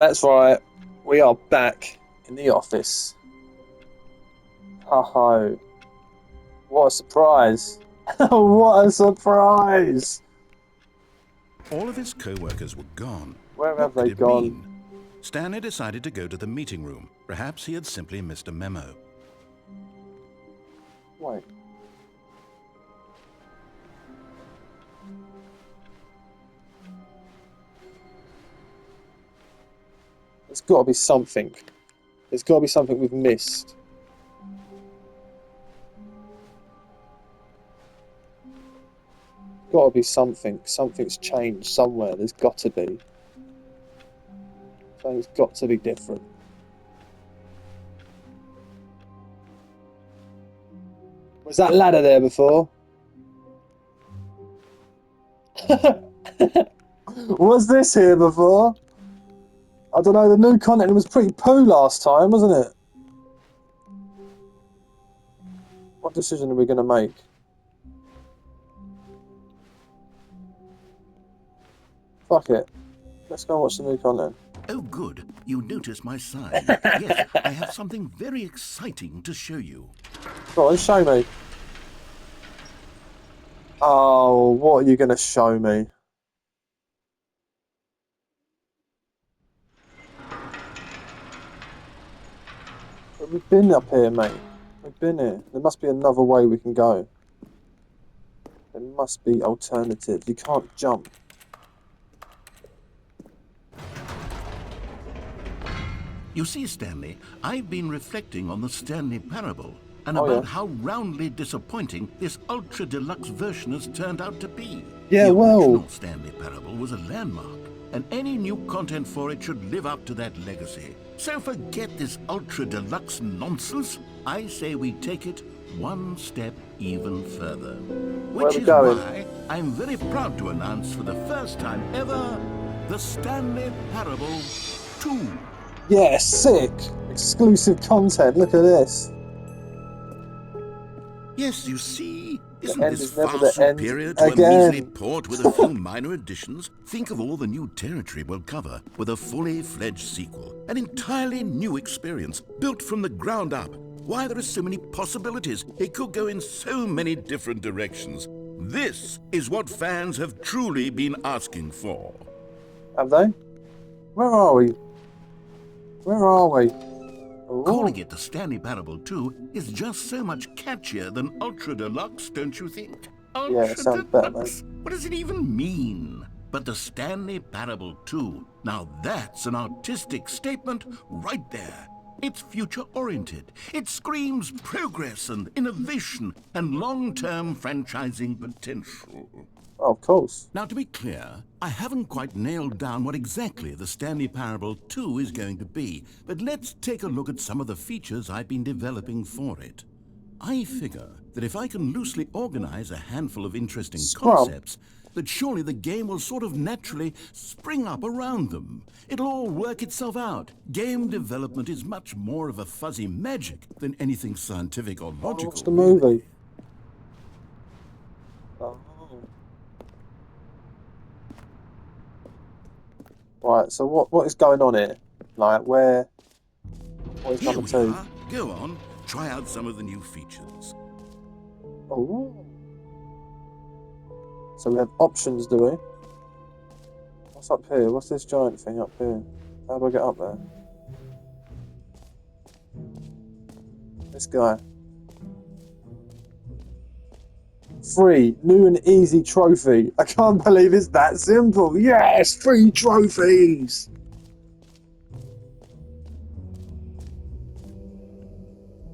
That's right. We are back in the office. Ho ho. What a surprise. What a surprise. All of his co-workers were gone. Where have What they could it gone? mean? Stanley decided to go to the meeting room. Perhaps he had simply missed a memo. Wait. There's got to be something. There's got to be something we've missed. Got to be something. Something's changed somewhere. There's got to be. Something's got to be different. Was that ladder there before? Was this here before? I don't know, the new content was pretty poo last time, wasn't it? What decision are we going to make? Fuck it. Let's go and watch the new content. Oh, good. You noticed my sign. Yes, I have something very exciting to show you. Go on, show me. Oh, what are you going to show me? We've been up here, mate. We've been here. There must be another way we can go. There must be alternatives. You can't jump. You see, Stanley, I've been reflecting on the Stanley parable and Oh, about yeah. how roundly disappointing this ultra deluxe version has turned out to be. Yeah, the well- original Stanley parable was a landmark, and any new content for it should live up to that legacy. So forget this ultra deluxe nonsense. I say we take it one step even further. Which we is going? why I'm very proud to announce for the first time ever the Stanley Parable 2. Yeah, sick. Exclusive content. Look at this. Yes, you see, isn't end this is never far the end superior to a again. measly port with a few minor additions? Think of all the new territory we'll cover with a fully fledged sequel. An entirely new experience, built from the ground up. Why, there are so many possibilities. It could go in so many different directions. This is what fans have truly been asking for. Have they? Where are we? Where are we? Ooh. Calling it the Stanley Parable 2 is just so much catchier than Ultra Deluxe, don't you think? Yeah, it sounds better, Deluxe? What does it even mean? But the Stanley Parable 2, now that's an artistic statement right there. It's future-oriented. It screams progress and innovation and long-term franchising potential. Oh, of course. Now, to be clear, I haven't quite nailed down what exactly the Stanley Parable 2 is going to be, but let's take a look at some of the features I've been developing for it. I figure that if I can loosely organize a handful of interesting Scrum. concepts, that surely the game will sort of naturally spring up around them. It'll all work itself out. Game development is much more of a fuzzy magic than anything scientific or logical. Watch the movie. Oh. Right, so what is going on here? Like, what is Here number we 2? are. Go on, try out some of the new features. Oh. So we have options, do we? What's up here? What's this giant thing up here? How do I get up there? This guy. Free, new and easy trophy. I can't believe it's that simple. Yes, free trophies.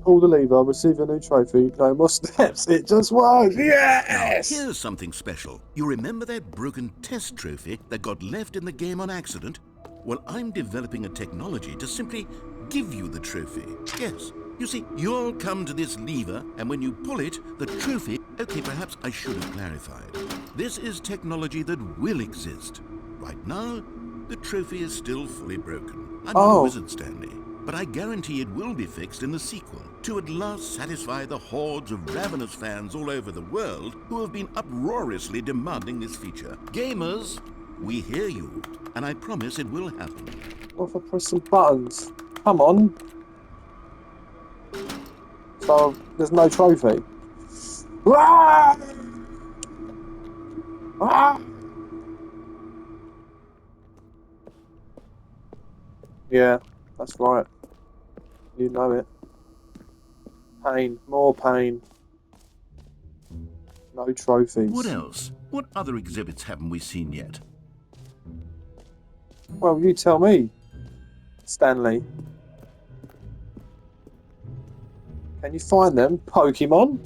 Pull the lever, receive a new trophy. No more steps. It just works. Yes. Now, here's something special. You remember that broken test trophy that got left in the game on accident? Well, I'm developing a technology to simply give you the trophy. Yes. You see, you'll come to this lever, and when you pull it, the trophy... Okay, perhaps I should have clarified. This is technology that will exist. Right now, the trophy is still fully broken. I'm not a wizard, Stanley, but I guarantee it will be fixed in the sequel to at last satisfy the hordes of ravenous fans all over the world who have been uproariously demanding this feature. Gamers, We hear you, and I promise it will happen. What if I press some buttons? Come on. So there's no trophy. Ah! Ah! Yeah, that's right. You know it. Pain, more pain. No trophies. What else? What other exhibits haven't we seen yet? Well, you tell me, Stanley. Can you find them? Pokemon?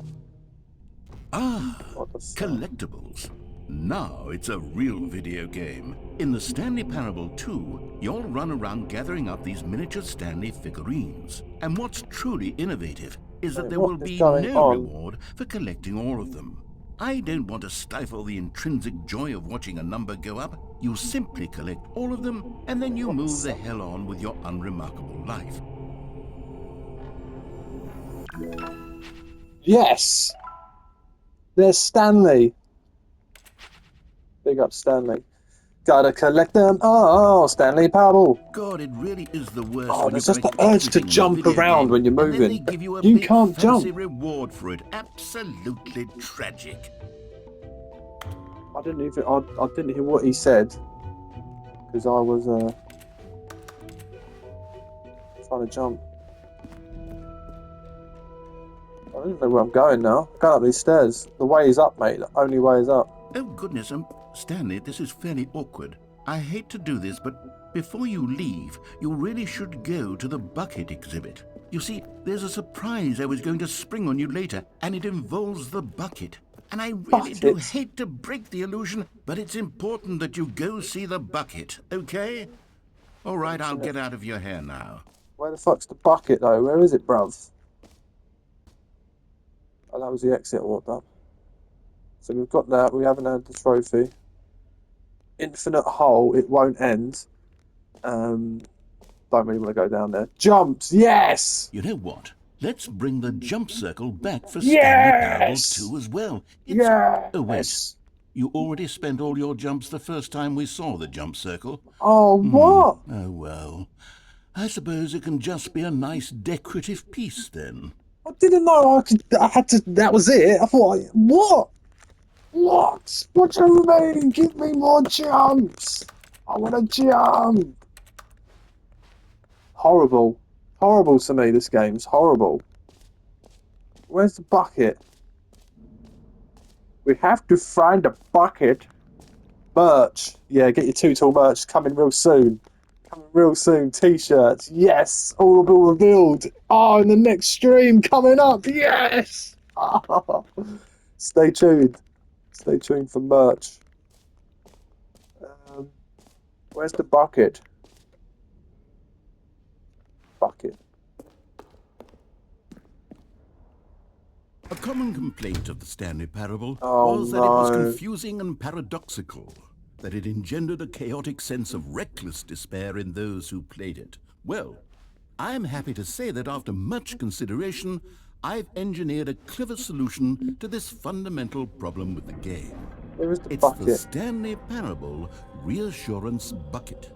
Ah, What the fuck? collectibles. Now it's a real video game. In the Stanley Parable 2, you'll run around gathering up these miniature Stanley figurines. And what's truly innovative is that Wait, there what will is be going no on? reward for collecting all of them. I don't want to stifle the intrinsic joy of watching a number go up. You simply collect all of them, and then you move the hell on with your unremarkable life. Yes! There's Stanley. Big up Stanley. Gotta collect them. Oh, Stanley Parable. God, it really is the worst Oh, when you there's just collect the urge to everything in a jump video around game, when you're and then they moving. give you a You big can't fancy jump. reward for it. Absolutely tragic. I didn't hear what he said because I was trying to jump. I don't know where I'm going now. I'm going up these stairs. The way is up, mate. The only way is up. Oh goodness, Stanley, this is fairly awkward. I hate to do this, but before you leave, you really should go to the bucket exhibit. You see, there's a surprise I was going to spring on you later, and it involves the bucket. And I really do Bucket? hate to break the illusion, but it's important that you go see the bucket, okay? All right, I'll get out of your hair now. Where the fuck's the bucket, though? Where is it, bruv? Oh, that was the exit I walked up. So we've got that. We haven't had the trophy. Infinite hole. It won't end. Don't really want to go down there. Jumps. Yes. You know what? Let's bring the jump circle back for Yes! Stanley Parable 2 as well. Yes. Oh, wait. You already spent all your jumps the first time we saw the jump circle. Oh, what? Oh, well. I suppose it can just be a nice decorative piece then. I didn't know I had to. That was it. I thought, what? What? What do you mean? Give me more jumps. I want to jump. Horrible. Horrible to me, this game's horrible. Where's the bucket? We have to find a bucket. Merch. Yeah, get your Too Tall merch coming real soon. Coming real soon. T-shirts. Yes. All will be revealed. Oh, in the next stream coming up. Yes. Stay tuned. Stay tuned for merch. Where's the bucket? Bucket. A common complaint of the Stanley Parable Oh, was that it was no. confusing and paradoxical, that it engendered a chaotic sense of reckless despair in those who played it. Well, I'm happy to say that after much consideration, I've engineered a clever solution to this fundamental problem with the game. Where is the It's bucket? the Stanley Parable Reassurance Bucket.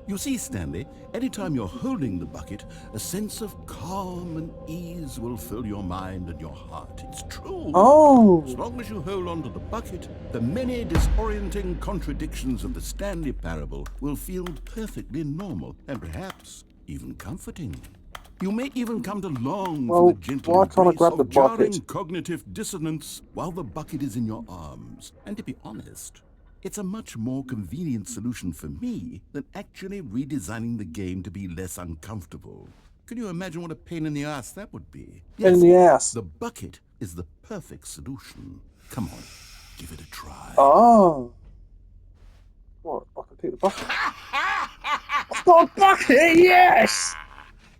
You see, Stanley, anytime you're holding the bucket, a sense of calm and ease will fill your mind and your heart. It's true. Oh. As long as you hold on to the bucket, the many disorienting contradictions of the Stanley Parable will feel perfectly normal and perhaps even comforting. You may even come to long Well, for the gentle why can't I embrace grab the of jarring bucket? cognitive dissonance while the bucket is in your arms. And to be honest, it's a much more convenient solution for me than actually redesigning the game to be less uncomfortable. Can you imagine what a pain in the ass that would be? In the ass. The bucket is the perfect solution. Come on, give it a try. Oh. What? I can pick the bucket. I've got a bucket. Yes.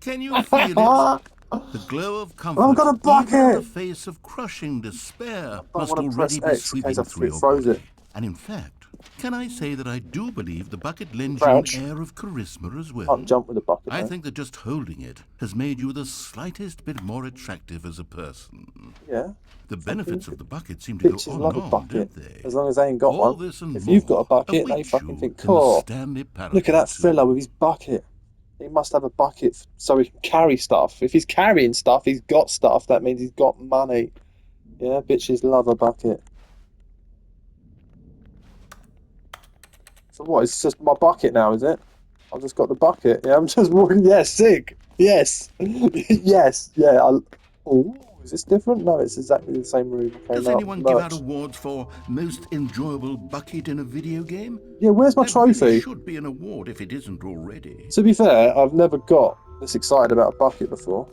Can you feel it? The glow of comfort, I've got a bucket. even in the face of crushing despair, I must want to already press be X in case sweeping I through your froze body. it. And in fact, Can I say that I do believe the bucket lends you Crouch. an air of charisma as well? Can't jump with the bucket, I though. think that just holding it has made you the slightest bit more attractive as a person. Yeah. The benefits of the bucket seem to go Bitches on love and a on, bucket, don't they? as long as they ain't got All one. this and If more you've got a bucket, they awaits fucking you think, in the cool. Stanley Parable Look at that 2. fella with his bucket. He must have a bucket so he can carry stuff. If he's carrying stuff, he's got stuff. That means he's got money. Yeah, bitches love a bucket. So what? It's just my bucket now, is it? I've just got the bucket. Yeah, I'm just walking. Yeah, sick. Yes. Yes. Yeah. Oh, is this different? No, it's exactly the same room. Okay, Does now anyone give out merch. awards for most enjoyable bucket in a video game? Yeah, where's my There really trophy? should be an award if it isn't already. To be fair, I've never got this excited about a bucket before.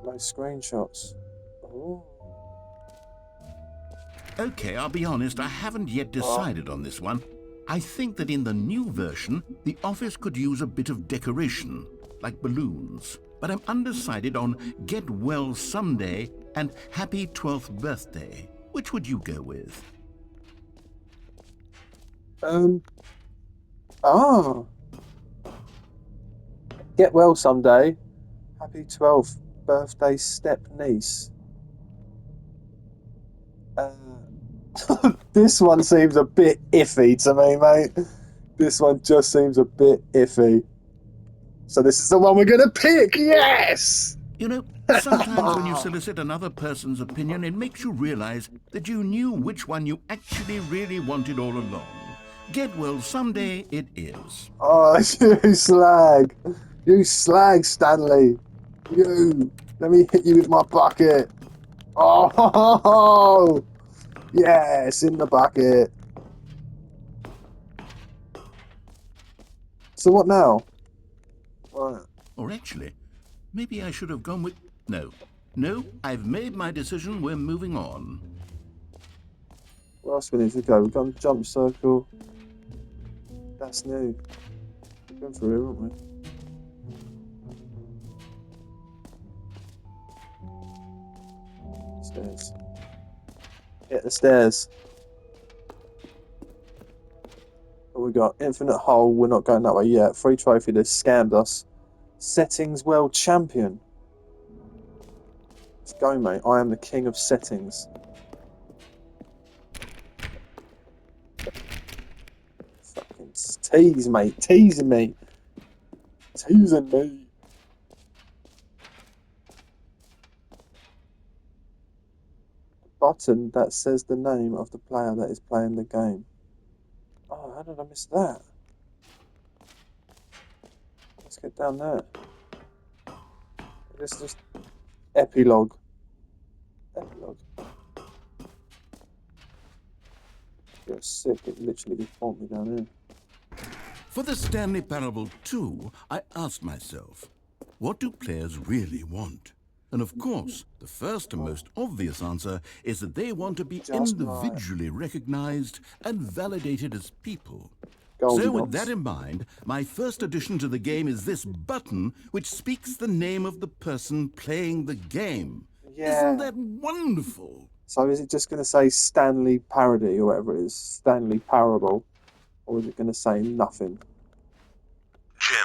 No screenshots. Oh. Okay, I'll be honest, I haven't yet decided on this one. I think that in the new version, the office could use a bit of decoration, like balloons. But I'm undecided on Get Well Someday and Happy 12th Birthday. Which would you go with? Ah. Get well someday. Happy 12th birthday, step niece. This one seems a bit iffy to me, mate. This one just seems a bit iffy. So this is the one we're gonna pick. Yes. You know, sometimes when you solicit another person's opinion, it makes you realize that you knew which one you actually really wanted all along. Get Well Someday it is. Oh, you slag. You slag, Stanley. You. Let me hit you with my bucket. Oh, yes, in the bucket. So what now? Right. Or actually, maybe I should have gone with... No, I've made my decision. We're moving on. Where else we need to go? We've got the jump circle. That's new. We're going through here, aren't we? Stairs. Hit the stairs. What we got? Infinite hole. We're not going that way yet. Free trophy. They scammed us. Settings world champion. Let's go, mate. I am the king of settings. Fucking tease, mate. Teasing me. Teasing me. Button that says the name of the player that is playing the game. Oh, how did I miss that? Let's get down there. This is just epilogue. Epilogue. You're sick. It literally just bumped me down here. For the Stanley Parable 2, I asked myself, what do players really want? And of course, the first and most obvious answer is that they want to be Just individually recognized and validated as people. Goldie So with Knots. that in mind, my first addition to the game is this button which speaks the name of the person playing the game. Yeah. Isn't that wonderful? So is it just going to say Stanley Parody or whatever it is? Stanley Parable? Or is it going to say nothing? Jim.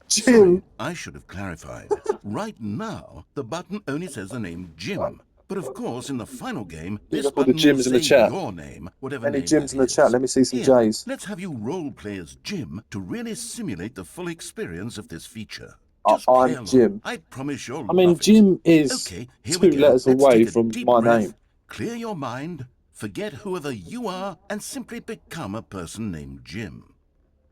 Jim! Sorry, I should have clarified. Right now, the button only says the name Jim. But of course, in the final game, this up all the button will Jims in the say chat. your name, whatever Any name Jims that in the is. chat? Let me see some Here, J's. let's have you roleplay as Jim to really simulate the full experience of this feature. I'm Just play along. Jim. I promise you'll I mean, love it. Jim is Okay, here 2 we go. letters Let's away take a from deep my breath, name. clear your mind, forget whoever you are, and simply become a person named Jim.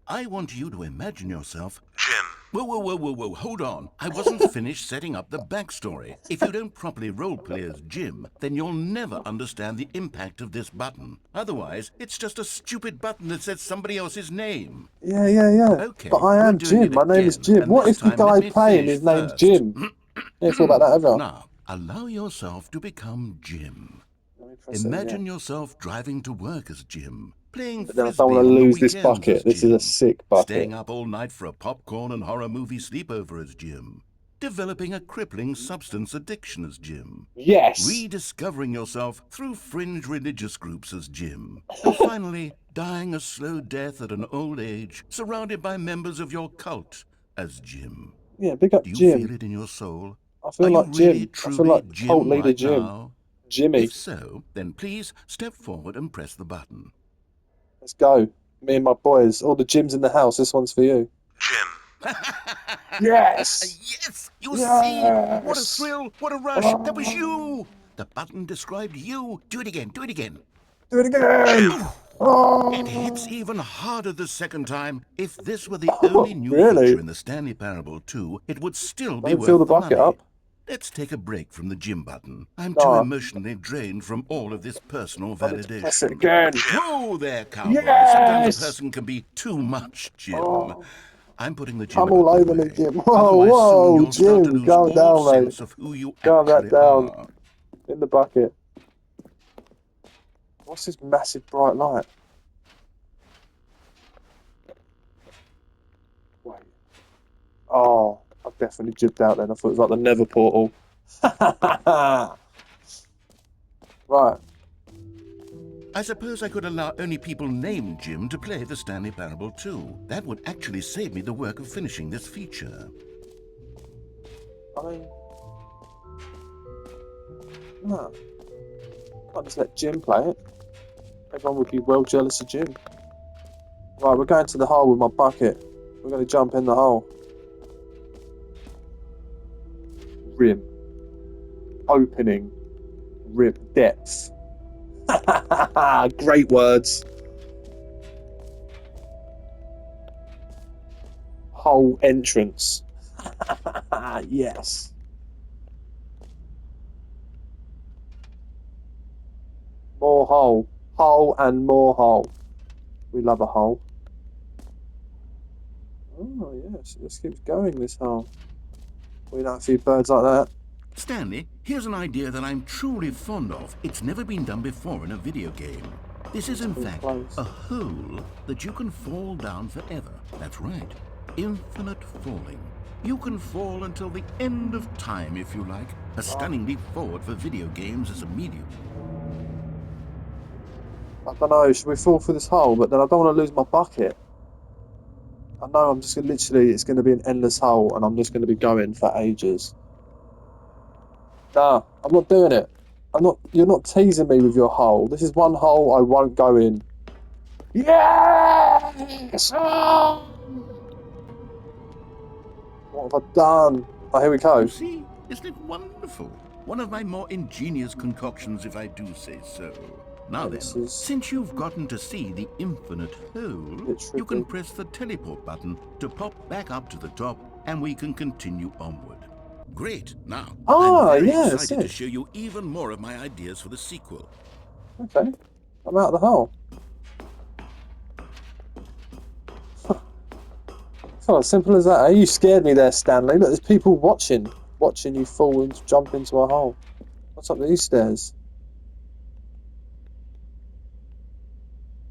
I want you to imagine yourself... Jim. Whoa, hold on. I wasn't finished setting up the backstory. If you don't properly roleplay as Jim, then you'll never understand the impact of this button. Otherwise, it's just a stupid button that says somebody else's name. Yeah. Okay, But I we're am doing Jim. it My name is again, Jim. and What this if the time let guy me playing finish his name's first. Jim? Never thought about that ever. Now, allow yourself to become Jim. Let me press it Imagine again. yourself driving to work as Jim, playing But then I frisbee don't want on to the lose this weekends bucket. as This is Jim, a sick bucket. staying up all night for a popcorn and horror movie sleepover as Jim, developing a crippling substance addiction as Jim, Yes. rediscovering yourself through fringe religious groups as Jim, and finally dying a slow death at an old age, surrounded by members of your cult as Jim. Yeah, big up Do you Jim. feel it in your soul? I Are feel you like really, Jim. I feel truly like cult Jim leader right Jim. now? Jimmy. If so, then please step forward and press the button. Let's go. Me and my boys. All the Jims in the house. This one's for you. Jim. Yes. Yes! You see? What a Yes. thrill! What a rush! That was Oh. you! The button described you. Do it again. Do it again. Do it again. Oh. It hits even harder the second time. If this were the only new Really? feature in the Stanley Parable 2, it would still be Don't fill worth the the bucket money. up. Let's take a break from the gym button. I'm No. too emotionally drained from all of this personal I need to press it validation. again. Whoa there, cowboy. Yes! Sometimes a person can be too much, Jim. Oh. I'm putting the gym Come at a all good over me, way. Jim. Whoa, Otherwise, soon whoa, you'll start to Jim. lose Calm all down, mate. sense of who you Calm that actually down. are. In the bucket. What's this massive bright light? Wait. Oh, I've definitely jibbed out then. I thought it was like the Nether portal. Right. I suppose I could allow only people named Jim to play the Stanley Parable 2. That would actually save me the work of finishing this feature. I mean, no. Can't just let Jim play it. Everyone would be well jealous of Jim. Right, we're going to the hole with my bucket. We're going to jump in the hole. Rim. Opening. Rim. Depth. Great words. Hole entrance. Yes. More hole. Hole and more hole. We love a hole. Oh, yes. This keeps going, this hole. We don't see birds like that. Stanley, here's an idea that I'm truly fond of. It's never been done before in a video game. This is in fact a hole that you can fall down forever. That's right. Infinite falling. You can fall until the end of time if you like. A stunning leap forward for video games as a medium. I don't know, should we fall through this hole? But then I don't want to lose my bucket. I know I'm just going to literally, it's going to be an endless hole and I'm just going to be going for ages. Nah, I'm not doing it. You're not teasing me with your hole. This is one hole I won't go in. Yes! Oh! What have I done? Oh, here we go. You see? Isn't it wonderful? One of my more ingenious concoctions, if I do say so. Now then, since you've gotten to see the infinite hole, you can press the teleport button to pop back up to the top, and we can continue onward. Great. Now, I'm very excited to show you even more of my ideas for the sequel. Okay. I'm out of the hole. Oh, as simple as that. You scared me there, Stanley. Look, there's people watching you fall and jump into a hole. What's up these stairs?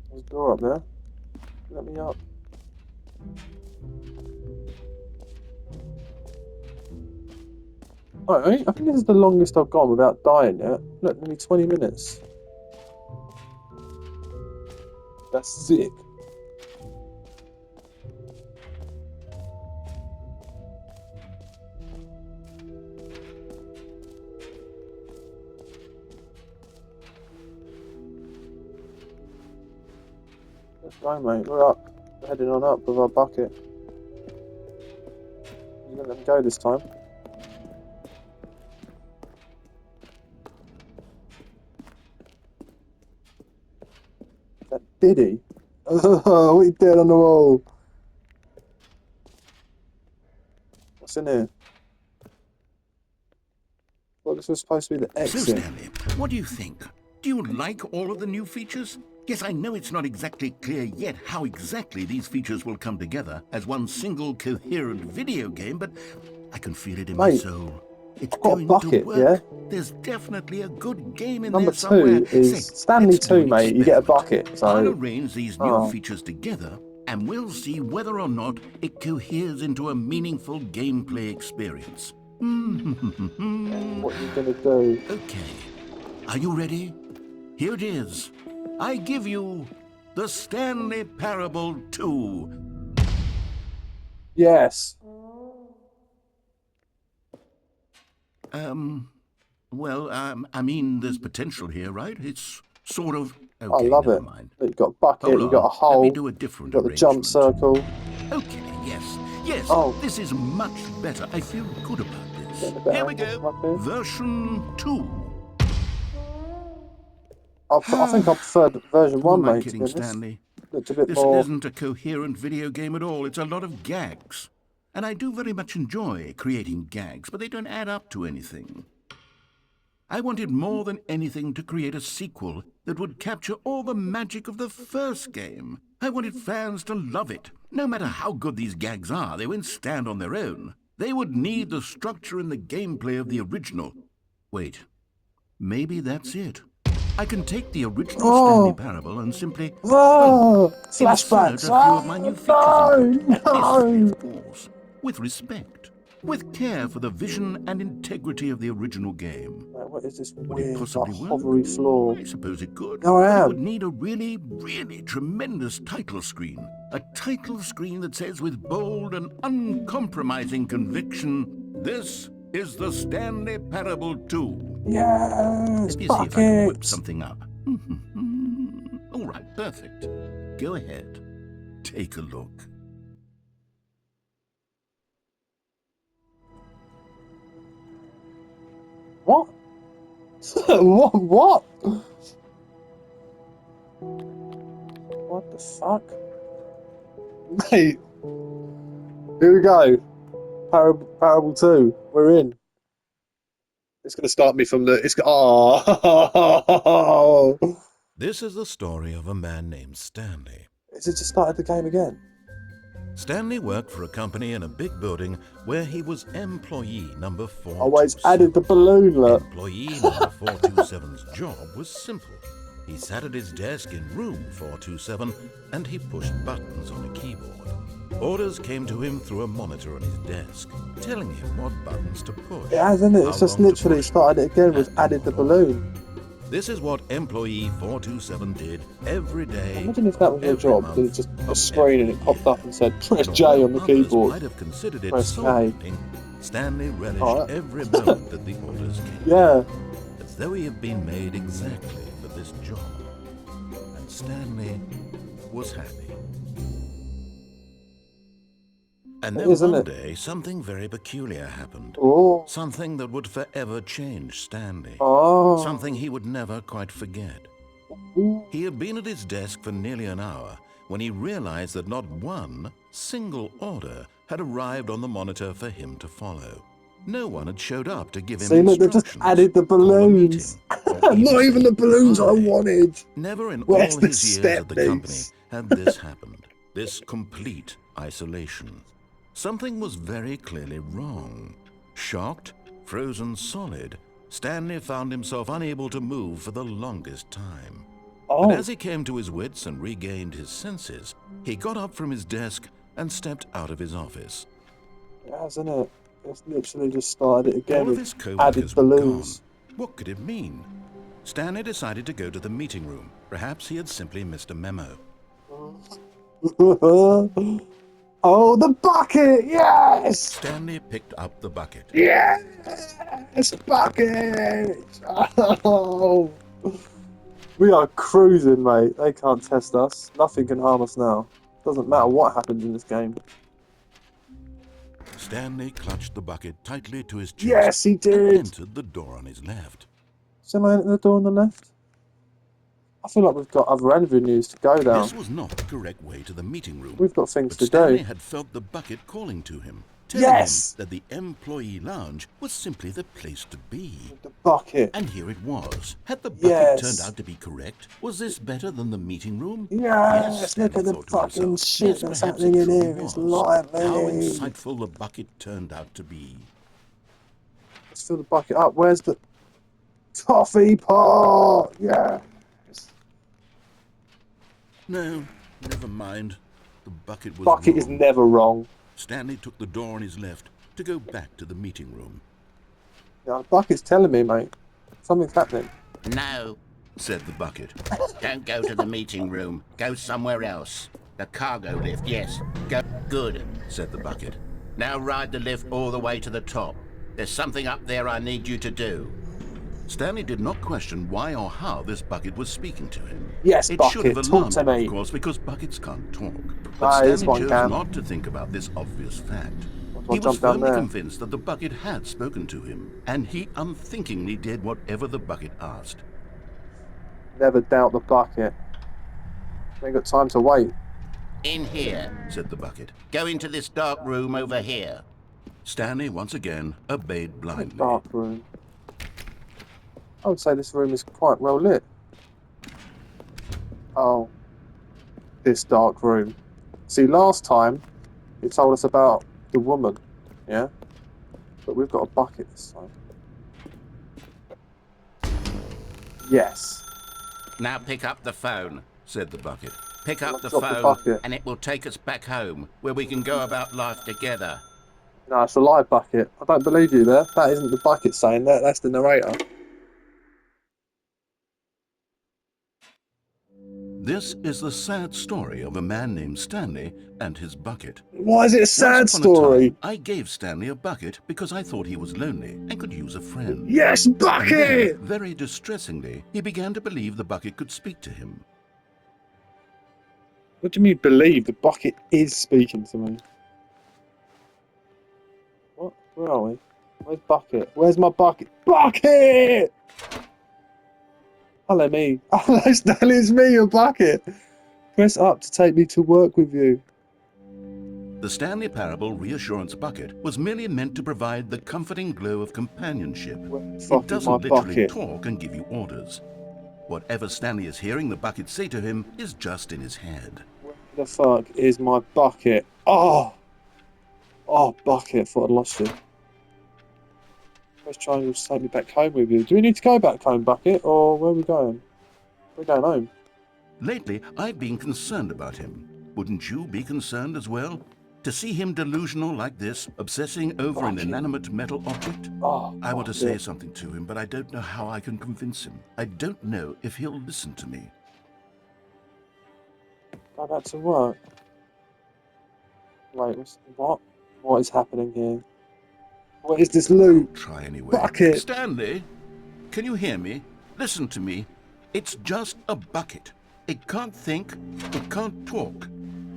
There's a door up there. Let me up. Alright, I think this is the longest I've gone without dying yet. Look, nearly 20 minutes. That's sick. Let's go, mate. We're up. We're heading on up with our bucket. You're gonna let me go this time. That did he? Oh, what you did on the wall? What's in here? Well, this was supposed to be the exit. So, Stanley, what do you think? Do you like all of the new features? Yes, I know it's not exactly clear yet how exactly these features will come together as one single coherent video game, but I can feel it in my soul. It's going to work. Yeah? There's definitely a good game in there somewhere. Number 2 is Stanley 2, mate. You get a bucket. So I'll arrange these new features together, and we'll see whether or not it coheres into a meaningful gameplay experience. What are you gonna do? Okay. Are you ready? Here it is. I give you the Stanley Parable 2. Yes. I mean, there's potential here, right? It's sort of... I Okay, love never it. mind. You've got a bucket, Hold you've got a on. Let me hole, do a you've different got the jump arrangement. circle. Okay, yes. Yes, Oh. this is much better. I feel good about this. Getting a better Here we angle go. from up here. Version 2. I think I preferred version Who 1, am I mate, to be kidding, honest. Stanley? Looked a bit This more... isn't a coherent video game at all. It's a lot of gags. And I do very much enjoy creating gags, but they don't add up to anything. I wanted more than anything to create a sequel that would capture all the magic of the first game. I wanted fans to love it. No matter how good these gags are, they won't stand on their own. They would need the structure and the gameplay of the original. Wait, maybe that's it. I can take the original Stanley Oh! Parable and simply, Oh! insert Flashbacks! a few of my new features into it. Tastefully, No! of course. With respect. With care for the vision and integrity of the original game. What is this Would it weird, possibly like, work? hovery floor? I suppose it could. No, I But it am. would need a really, really tremendous title screen. A title screen that says with bold and uncompromising conviction, "This is the Stanley Parable 2. Yes! Let me see if I can whip Buckets! something up. All right, perfect. Go ahead. Take a look. What? What? What the fuck? Mate! Here we go. Parable 2. We're in. It's going to start me from the... It's... Oh! This is the story of a man named Stanley. Is it just started the game again? Stanley worked for a company in a big building where he was employee number 427. Always added the balloon, look. Employee number 427's job was simple. He sat at his desk in room 427 and he pushed buttons on a keyboard. Orders came to him through a monitor on his desk, telling him what buttons to push. It has, isn't it? It's how just long to literally push started it again with and added the what balloon. This is what employee 427 did every day. Imagine if that was your every job, month, and it's just a of screen and every it popped year. up and said, press And J although on the others keyboard. might have considered it Press K. soul-eating, Stanley relished Alright. every moment that the orders came. Yeah. As though he had been made exactly for this job. And Stanley was happy. And then Isn't one it? day, something very peculiar happened. Oh. Something that would forever change Stanley. Oh. Something he would never quite forget. He had been at his desk for nearly an hour when he realized that not one single order had arrived on the monitor for him to follow. No one had showed up to give him See, look, they've instructions. just added the call a balloons. meeting, or Not even say the balloons I hi. wanted. Never in Where's all the his years at the company Stepneys? had this happened. This complete isolation. Something was very clearly wrong. Shocked, frozen solid, Stanley found himself unable to move for the longest time. Oh. But as he came to his wits and regained his senses, he got up from his desk and stepped out of his office. It has, isn't it? It's literally just started it again All of with his added co-workers were gone. balloons. What could it mean? Stanley decided to go to the meeting room. Perhaps he had simply missed a memo. Oh, the bucket! Yes! Stanley picked up the bucket. Yes! Bucket! Oh! We are cruising, mate. They can't test us. Nothing can harm us now. Doesn't matter what happens in this game. Stanley clutched the bucket tightly to his chest Yes, he and did! entered the door on his left. Someone at the door on the left? I feel like we've got other avenues to go down. This was not the correct way to the meeting room. We've got things But to Stanley do. had felt the bucket calling to him, telling Yes! him that the employee lounge was simply the place to be. The bucket. And here it was. Had the bucket Yes. turned out to be correct? Was this better than the meeting room? Yes! Stanley Look at the thought to fucking himself. shit Yes, that's perhaps happening it in truly here. It's was. lively. How insightful the bucket turned out to be. Let's fill the bucket up. Where's the coffee pot? Yes! No, never mind. The bucket was Bucket is wrong. never wrong. Stanley took the door on his left to go back to the meeting room. Yeah, the bucket's telling me, mate. Something's happening. No, said the bucket. don't go to the meeting room. Go somewhere else. The cargo lift, yes. Go. Good, Said the bucket. now ride the lift all the way to the top. There's something up there I need you to do. Stanley did not question why or how this bucket was speaking to him. Yes, It should have bucket, talk alarmed to him, me. of course, because buckets can't talk. But Ah, this Stanley one chose can. not to think about this obvious fact. I'll He was jump down firmly there. convinced that the bucket had spoken to him, and he unthinkingly did whatever the bucket asked. Never doubt the bucket. We ain't got time to wait. In here. Said the bucket. Go into this dark room over here. Stanley once again obeyed blindly. Dark room. I would say this room is quite well lit. Oh. This dark room. See, last time, you told us about the woman. Yeah? But we've got a bucket this time. Yes. Now pick up the phone. Said the bucket. Pick up the Drop the phone, bucket. and it will take us back home, where we can go about life together. No, it's a lie bucket. I don't believe you there. That isn't the bucket saying that. That's the narrator. This is the sad story of a man named Stanley and his bucket. Why is it a sad Once upon a story? time, I gave Stanley a bucket because I thought he was lonely and could use a friend. Yes, And then, bucket! very distressingly, he began to believe the bucket could speak to him. What do you mean believe? The bucket is speaking to me. What? Where are we? Where's bucket? Where's my bucket? Bucket! Hello, me. Hello, Stanley, it's me, your bucket. Press up to take me to work with you. The Stanley Parable Reassurance Bucket was merely meant to provide the comforting glow of companionship. Where the It fuck is my doesn't literally bucket? talk and give you orders. Whatever Stanley is hearing the bucket say to him is just in his head. Where the fuck is my bucket? Oh! Oh, bucket. Thought I'd lost you. Press triangle to take me back home with you. Do we need to go back home, bucket? Or where are we going? We're going home. Lately, I've been concerned about him. Wouldn't you be concerned as well? To see him delusional like this, obsessing over an Bucket. inanimate metal object? Oh, I want to bucket. say something to him, but I don't know how I can convince him. I don't know if he'll listen to me. Go back to work. Wait, what? What is happening here? What is this loop? Try anyway. Bucket! Stanley, can you hear me? Listen to me. It's just a bucket. It can't think, it can't talk.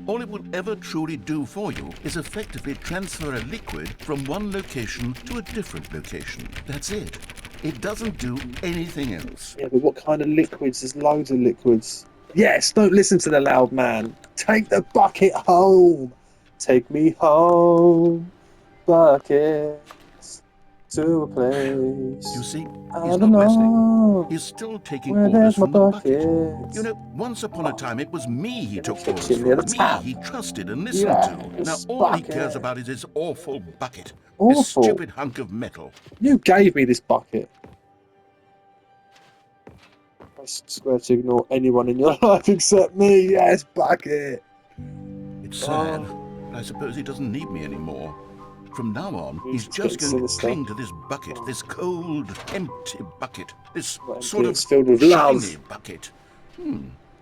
All it will ever truly do for you is effectively transfer a liquid from one location to a different location. That's it. It doesn't do anything else. Yeah, but what kind of liquids? There's loads of liquids. Yes, don't listen to the loud man. Take the bucket home. Take me home. Buckets to a place. You see, I he's don't not listening. know. He's still taking Where orders there's my from the bucket. bucket? You know, once upon a time it was me he took orders kitchen near from. the Me tap. he trusted and listened to. Now Yes, all he bucket. cares about is his awful bucket. Awful. This stupid hunk of metal. You gave me this bucket. Press square to ignore anyone in your life except me. Yes, bucket. It's sad, but I suppose he doesn't need me anymore. From now on, he's Music's just getting going to sinister. cling to this bucket, this cold, empty bucket, this Not empty, sort of it's filled with love. shiny bucket.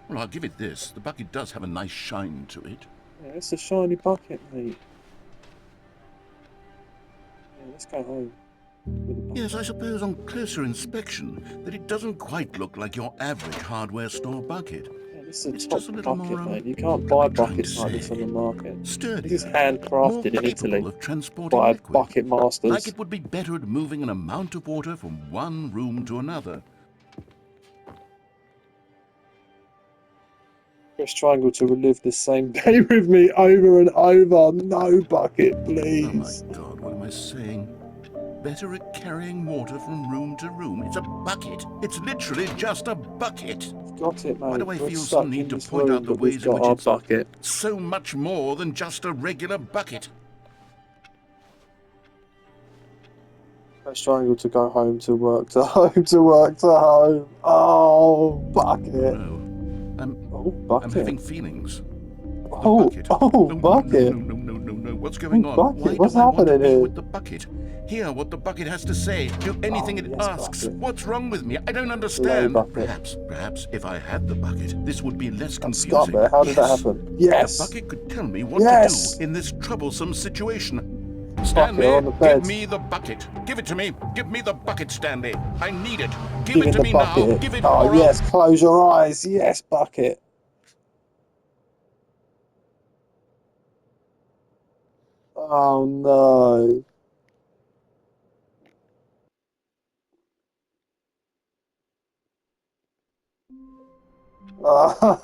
Well, I'll give it this. The bucket does have a nice shine to it. Yeah, it's a shiny bucket, mate. Yeah, let's go home. With the bucket. Yes, I suppose on closer inspection that it doesn't quite look like your average hardware store bucket. Yeah, this is It's a top just a little bucket, more, mate. You can't what am buy I trying buckets to like this say? on the market. Sturdier, This is more handcrafted in capable Italy of transporting by liquid. bucket masters. Like it would be better at moving an amount of water from one room to another. Press triangle to relive the same day with me over and over. No bucket, please. Oh my God, what am I saying? Better at carrying water from room to room. It's a bucket. It's literally just a bucket. Got it, mate. Why do I We're feel stuck some need in to this point room, out the but we've ways in got which our it's bucket. so much more than just a regular bucket? Press triangle to go home, to work, to home, to work, to home. Oh, bucket. No. Oh, I'm bucket. having feelings. The Oh, bucket. oh, No, bucket. No. What's going on? Bucket, Why what's do I want to happening be here? with the bucket? hear what the bucket has to say, do anything it yes, asks. bucket. What's wrong with me? I don't Hello, understand. bucket. Perhaps if I had the bucket, this would be less That Scott confusing. there, how did that Yes. happen? The Yes! bucket could tell me what Yes! to do in this troublesome situation. Bucket Stanley, on the bed. give me the bucket. Give it to me. Give me the bucket, Stanley. I need it. Give Give it me to the me bucket. now. Give it Oh, or yes, close your eyes. Yes, bucket. Oh, no. Oh.